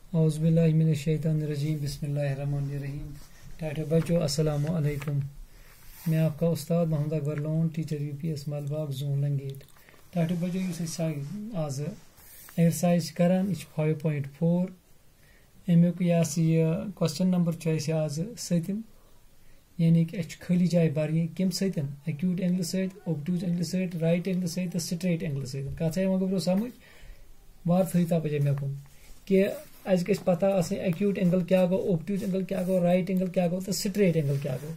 औज़ुबिल्लाहि मिनश्शैतानिर्रजीम बिस्मिल्लाहिर्रहमानिर्रहीम। टाटा बच्चों अस्सलामु अलैकुम। मैं आपका उस्ताद Mohammad Akbar Lone teacher UPS Malbagh zone Langate. टाटा बच्चों आज एक्सरसाइज करान 5.4 अमुक यह क्वेश्चन नंबर आज सतम यानी कि खाली जाए बरनी कम सतन एक्यूट एंगल सत ओब्टूज एंगल सत राइट एंगल सत स्ट्रेट एंगल सत कथ गो समझ वार थो बजे मे कुन कि अस गि पता एक्यूट एंगल क्या गो ओब्टूज एंगल क्या गो राइट एंगल क्या गो तो स्ट्रेट एंगल क्या गो।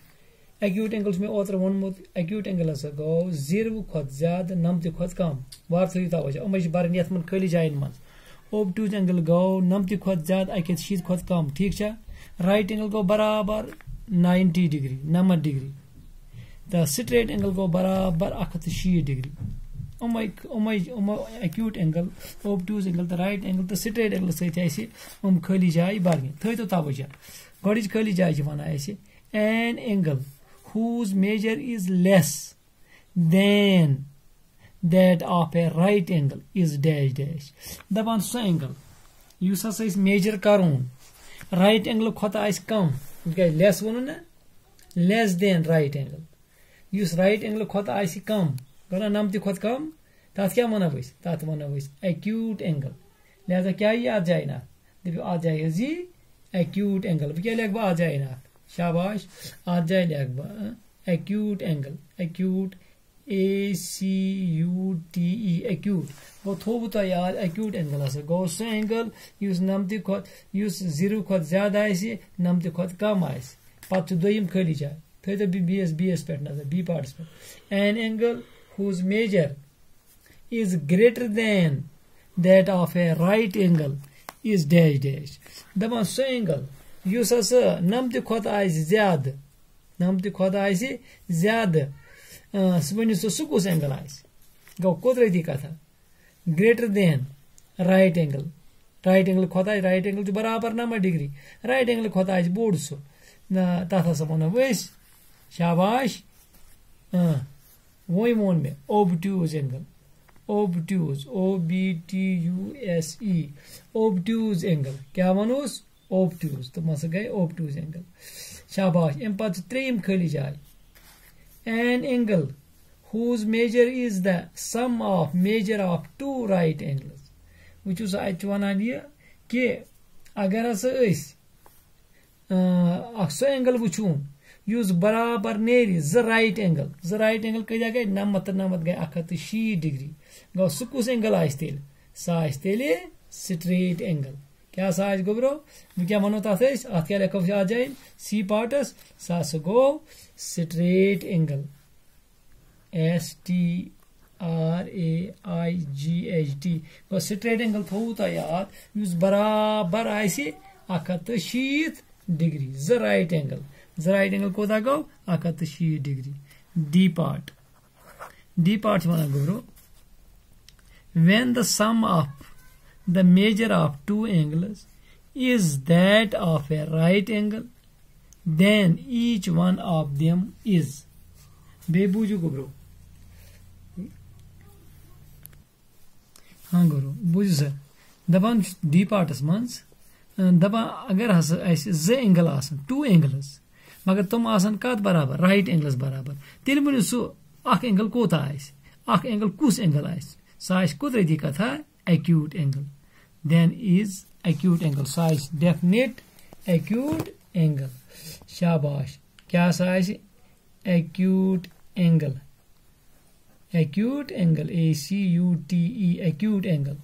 एक्यूट एंगल मे ओतर वोनमुत एक्यूट एंगल हसा गो 0 खुद ज्यादा 90 खुद कम वार थो बजे अम बरन ये मन खाली जान मन। ओब्टूज एंगल गो 90 खुद ज्यादा 1 खुद कम ठीक है। राइट एंगल गो बराबर 90 डिग्री 90 डिग्री तो स्ट्रेट एंगल गो बराबर 160 डिग्री। एक्यूट एंगल ओब्टूज एंगल तो राइट एंगल तो स्ट्रेट एंगल सम खाली जाए बरनी थो तो तवज्जो गोच खाली जाए one an angle whose measure is less than that of a right angle is dash dash दपान सो एंगल युस हसा मेजर करून राइट एंगल खोत कम लेस वो ना लेस देन राइट एंगल युस राइट एंगल खोत कम गो 90 खोत कम तथ क्या वनो तथ वनो एक्यूट एंगल। लिहाजा क्या ये अत जाए ना दपो अत जाए जी एक्यूट एंगल क्या लिख बह अत जाए ना शाबाश अत जाए लिख बह acute angle acute ACUTE acute गो थो तो याद एक्यूट एंगल हसा गो सो एंगल युस 90 खोत युस 0 खोत ज्यादा 90 खोत कम पत दोयम खाली जाए थो तो बीएस पे नजर बी पार्ट्स पे an angle whose measure is greater than that of a right angle is dash dash दपान सो एंगल युस हसा 90 खोत ज्यादा 90 खोत ज्यादा वन सो कुस एंगल गो कुदरती कथा greater than right angle Khot right angle बराबर 90 डिग्री राइट एंगल खोत बोड़ सो तथ हसा वो शाबाश वो मोन मे ओब्टूज एंगल ओब्टूज OBTUSE ओब्टूज एंगल क्या वनोस ओब्टूज तो मस गए ओब्टूज एंगल शाबाश अम पे त्रेम खाली जाए an angle whose measure is the sum of measure of two right angles वो अत वन यह कि अगर हसा सो एंगल वुन युस बराबर नेरी राइट एंगल कदा गई 90 गई 160 डिग्री गो सह कुस एंगल तेल स्ट्रेट एंगल क्या गोब्रो वो क्या वनो तथ अत क्या लिखो आ जाए सी पार्टस सह go straight angle STRAIGHT go straight angle थो तो याद युस बराबर 160 डिग्री राइट एंगल कोता गो 160 डिग्री। डी पार्ट वन गोब्रो when the sum of the measure of two angles is that of a right angle then each one of them is बेबूजू गोब्रो हाँ गोब्रो बुझ sir दपान D parts मन दपान अगर हसा जो angle two angles मगर तुम कत बराबर राइट एंगल्स बराबर तेल वो सह एंगल कोता एंगल कुस एंगल सह कुदरती कथा acute angle then is acute angle सह डेफिनेट एक्यूट एंगल शाबाश क्या acute angle ACUTE acute angle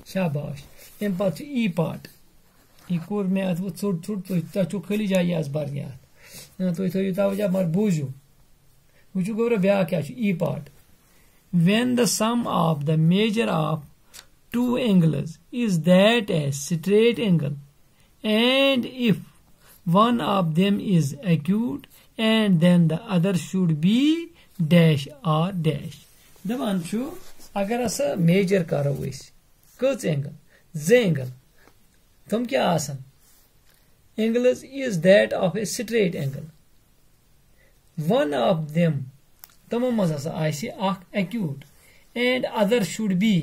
शाबाश अम पे ई पार्ट यह कोर मे अत वो छोट तुम खाली जाए आज बरनी तुम थो तवज्जो मगर बूझू वो गोब्रो ब्या क्या ई part when the sum of the measure of two angles is that a straight angle and if one of them is acute and then the other should be dash or dash दपान अगर हसा major करो कच angle तुम क्या angles is that of a straight angle one of them तमो मज हसा acute and other should be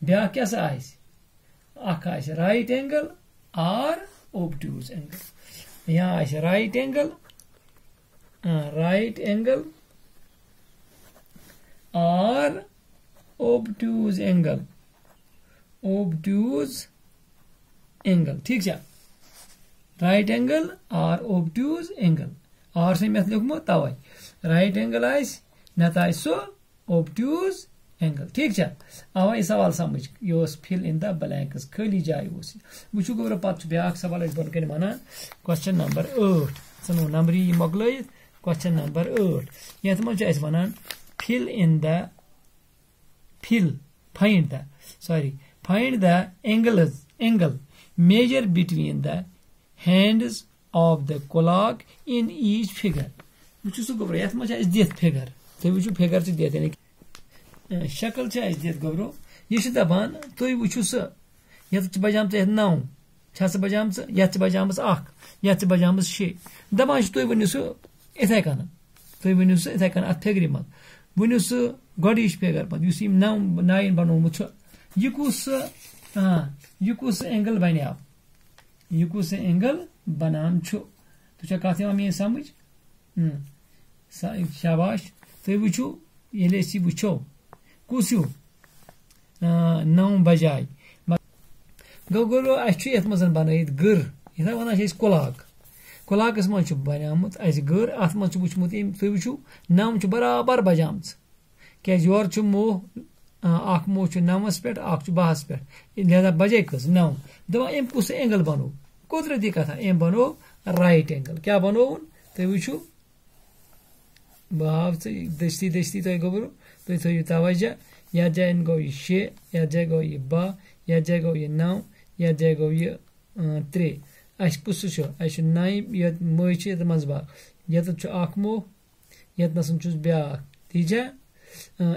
ब्या क्या right angle or obtuse angle यहाँ right angle or obtuse angle ठीक है right angle or obtuse angle आर से मे लिखमो तवे राइट एंगल नत सो ओब्ट्यूज एंगल ठीक है आवा सवाल समझ यह फिल इन द ब्लैंक्स खाली जाय वो गोबर पे ब्या सवाल बोन कन वन क्वेश्चन नंबर 8 सनो नंबरी मोकल क्वेश्चन नंबर 8 ये one fill in the find the angle measure between the hands of the clock in each figure वो गोबर ये दित फिगर तुम वो फिगर दित शक्ल दित गोबरो यह दपान तुम वो ये बजाम 9 बजाम ये बजाम 1 ये बजाम 6 दपान तुम वो इथे कन तुम वो इथे कन अत फिगर मज वो गोडिश फिगर पे 9 बनोमुत यह कुस एंगल बनो यह कुस एंगल बनान तो कत मे समझ शाबाश तुम वो ये वो कुस 9 बजाय गो गोलो अत मज बन गर ये वन कुलाकस मज बनामुत गर अत मज वुचमुत तुम वो 9 बराबर बजाम क्या योर मोह अख मोह 9 पे 12 पे लिहाजा बजे कस 9 दपा अम कुस एंगल बनो कुदरती कथा अम बनो राइट एंगल क्या बनो तुम वो बहाव दस्ती दस्ती तुम गोबरो तुम थो तवज्जा यथ जाय गो यह 6 यथ जाय गो यह 12 यथ जाय गो यह 9 यथ जाय गो यह 3 अस कुस 9 ये मज मज बाग ये अख मोह ये ब्या ठीक है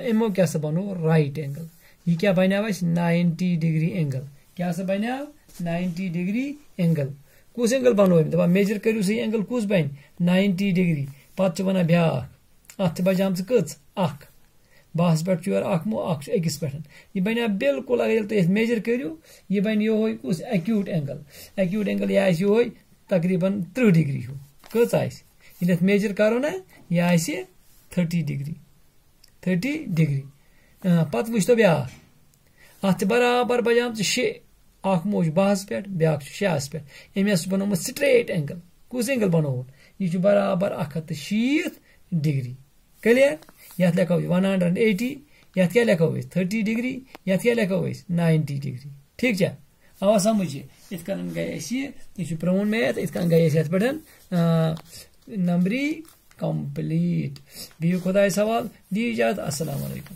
एमो क्या बनो राइट एंगल यह क्या बनो 90 डिग्री एंगल क्या बनो 90 डिग्री एंगल कुस एंगल बनो दपा मेजर करू सही एंगल कुस बन 90 डिग्री पत वन ब्या अत बजाम कच 12 पे योर अख मोह अकिस पे यह बनो बिल्कुल अगर तुम मेजर करू यह बन ये कुस एक्यूट एंगल यह ये तकरीबन 30 डिग्री हो कच ये मेजर करो ना यह 30 डिग्री पत वो ब्या अत बराबर बजाम 6 अख मोह 12 पे ब्या 6 पे अमे बनोमुत स्ट्रेट एंगल कुस एंगल बनो यह बराबर 160 डिग्री क्लियर ये लिखो 180 ये क्या लिखो 30 डिग्री ये क्या लिखो 90 डिग्री ठीक है आवा समझ इत गए यह प्रोन मैथ इत गए पे नंबरी कंप्लीट बिहु खुदा सवाल दी इजाजत अस्सलाम वालेकुम।